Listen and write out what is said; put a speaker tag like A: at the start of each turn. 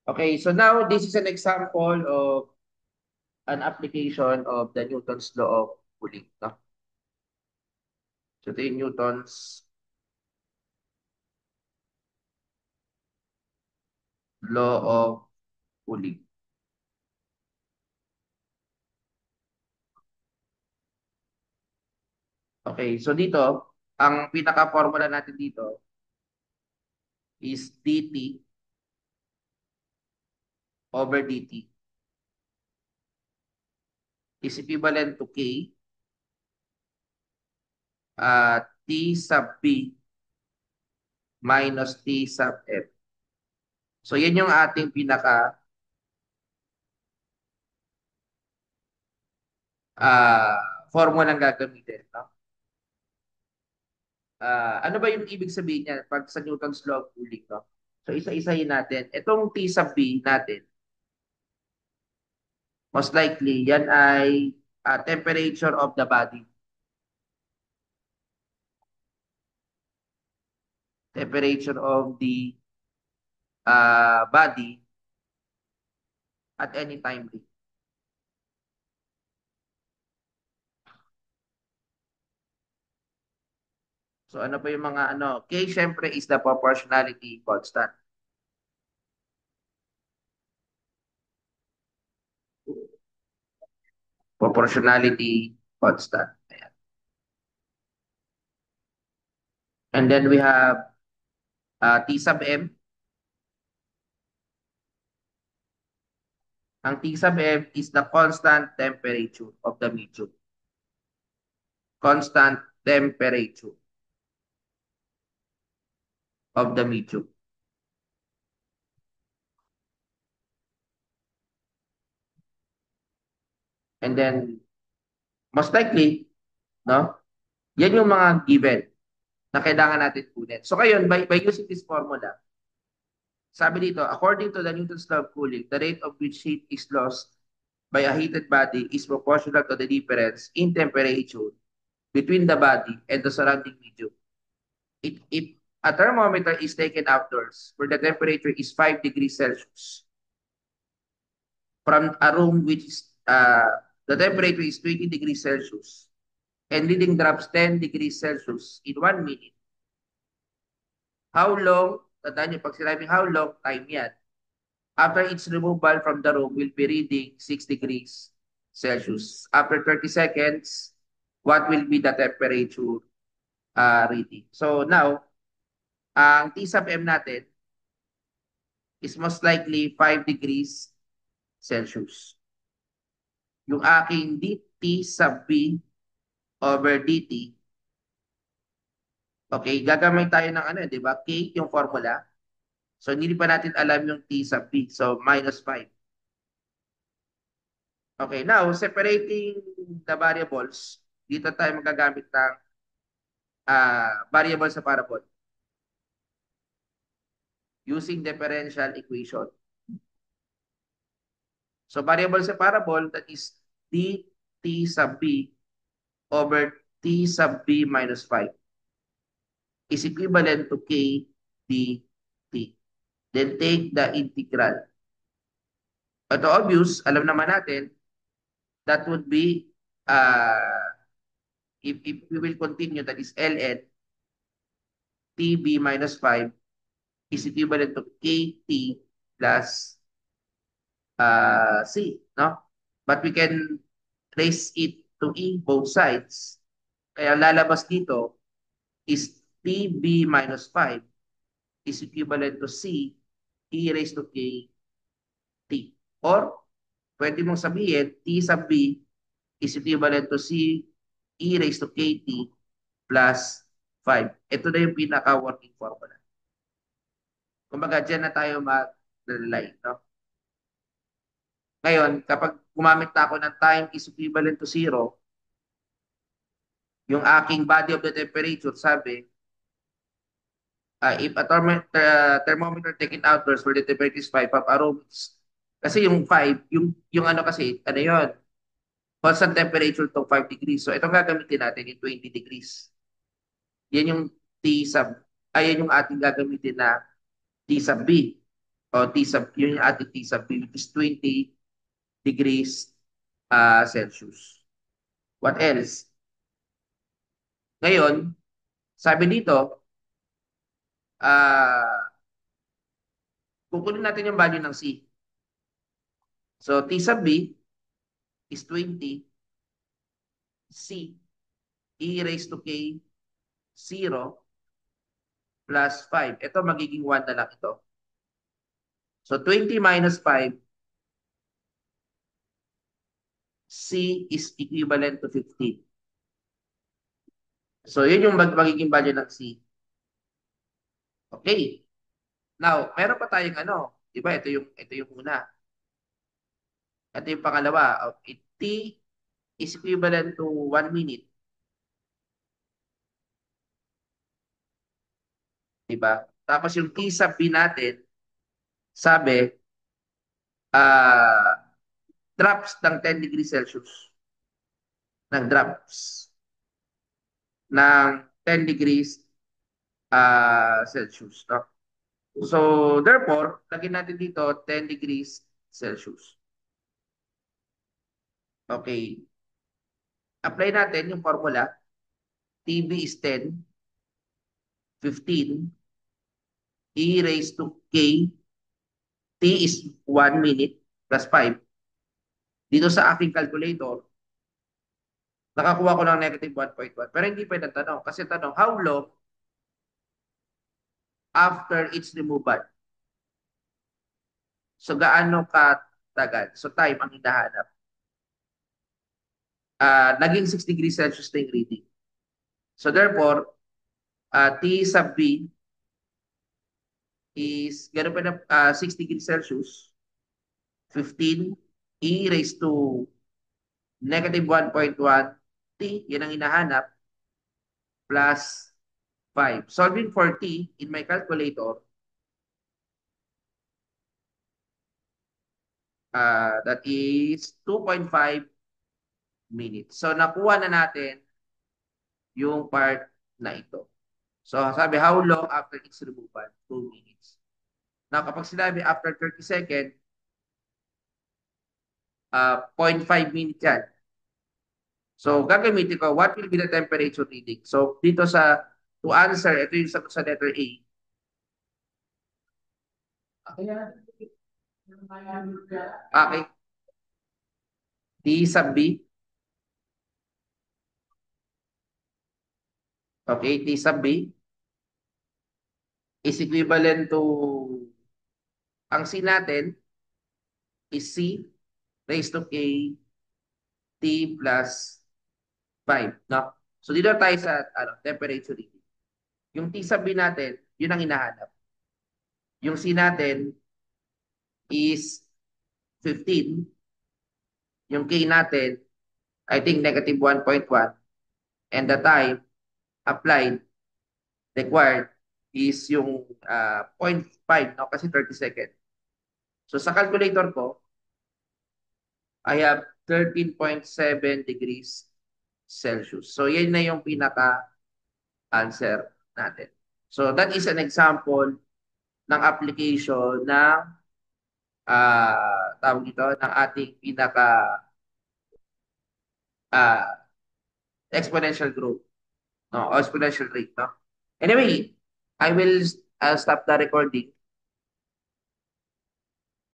A: Okay, so now this is an example of an application of the Newton's law of cooling. No? So ito yung Newton's law of cooling. Okay, so dito, ang pinaka-formula natin dito is dt over dt is equivalent to k t sub b minus t sub f. So yan yung ating pinaka formula ng gagamitin. No? Ano ba yung ibig sabihin niya pag sa Newton's law of cooling? No? So isa-isahin natin. Itong T sub B natin, most likely, yan ay temperature of the body. Temperature of the body at any time. So ano pa yung mga ano? K syempre is the proportionality constant. Proportionality constant. Ayan. And then we have T sub M. Ang T sub M is the constant temperature of the medium. Constant temperature of the medium. And then, most likely, no? Yan yung mga given na kailangan natin kunin. So, ngayon, by using this formula, sabi dito, according to the Newton's law of cooling, the rate of which heat is lost by a heated body is proportional to the difference in temperature between the body and the surrounding medium. If a thermometer is taken outdoors where the temperature is 5 degrees Celsius from a room which is the temperature is 20 degrees Celsius and reading drops 10 degrees Celsius in 1 minute, how long, tandaan niyo, pag sinabing how long, time yan. After its removal from the room will be reading 6 degrees Celsius. After 30 seconds, what will be the temperature reading? So now, ang T sub M natin is most likely 5 degrees Celsius. Yung aking dt sub B over dt, okay, gagamit tayo ng ano, di ba? K yung formula. So, hindi pa natin alam yung T sub B. So, minus 5. Okay, now, separating the variables, dito tayo magagamit ng variable sa parabol using differential equation. So, variable sa parabol, that is dt sub B over t sub B minus 5 is equivalent to k dt. Then take the integral. Ito obvious, alam naman natin, that would be, if we will continue, that is ln tb minus 5 is equivalent to kt plus c, no? But we can trace it to e both sides. Kaya lalabas dito is tb minus 5 is equivalent to c e raised to k t. Or, pwede mong sabihin, t sub b is equivalent to c e raised to kt plus 5. Ito na yung pinaka-working formula. Kumbaga, dyan na tayo mag-rely. No? Ngayon, kapag gumamit na ako ng time is equivalent to 0, yung aking body of the temperature, sabi, if a thermometer taken outdoors where the temperature is 5, aromas, kasi yung 5, yung ano kasi, ano yun, constant temperature to 5 degrees. So, itong gagamitin natin, yung 20 degrees. Yan yung T sub, yan yung ating gagamitin na T sub B. O T sub, yun yung ating T sub B, which is 20 degrees Celsius. What else? Ngayon, sabi dito, ah kukunin natin yung value ng C. So, T sub B is 20 C e raised to K 0 plus 5. Ito magiging 1 na lang ito. So 20 minus 5, C is equivalent to 15. So yun yung magiging value ng C. Okay. Now, meron pa tayong ano, 'di ba? Ito yung una. Ito yung pangalawa. Okay. T is equivalent to 1 minute, 'di ba? Tapos yung T sub B natin, sabi, ah drops ng 10 degrees Celsius. Drops ng 10 degrees Celsius. No? So, therefore, lagyan natin dito 10 degrees Celsius. Okay. Apply natin yung formula. TB is 10, 15, E raised to K, T is 1 minute plus 5. Dito sa aking calculator, nakakuha ko ng negative 1.1. Pero hindi pwede tanong. Kasi tanong, how long after its removal? So, gaano katagal? So, time ang hinahanap. Naging 6 degrees Celsius na yung reading. So, therefore, T sub B is gano'n pa na 6 degrees Celsius, 15 e raised to negative 1.1 T, yan ang hinahanap, plus 5. Solving for T in my calculator, that is 2.5 minutes. So, nakuha na natin yung part na ito. So, sabi, how long after its removal? 2 minutes. Now, kapag sinabi after 30 seconds, 0.5 minutes yan. So, gagamitin ko, what will be the temperature reading? So, dito to answer, ito yung sagot sa letter A. Okay. T sub B. Okay, T sub B is equivalent to, ang C natin is C raised to K T plus 5. No? So, dito tayo sa temperature reading. Yung T sub B natin, yun ang hinahanap. Yung C natin is 15. Yung K natin, I think negative 1.1. And the time applied, required, is yung 0.5, no? Kasi 30 seconds. So sa calculator ko, I have 13.7 degrees Celsius. So yan na yung pinaka-answer natin. So that is an example ng application ng tawag dito, ng ating pinaka uh, exponential growth, no? O exponential rate, no? Anyway, I will stop the recording.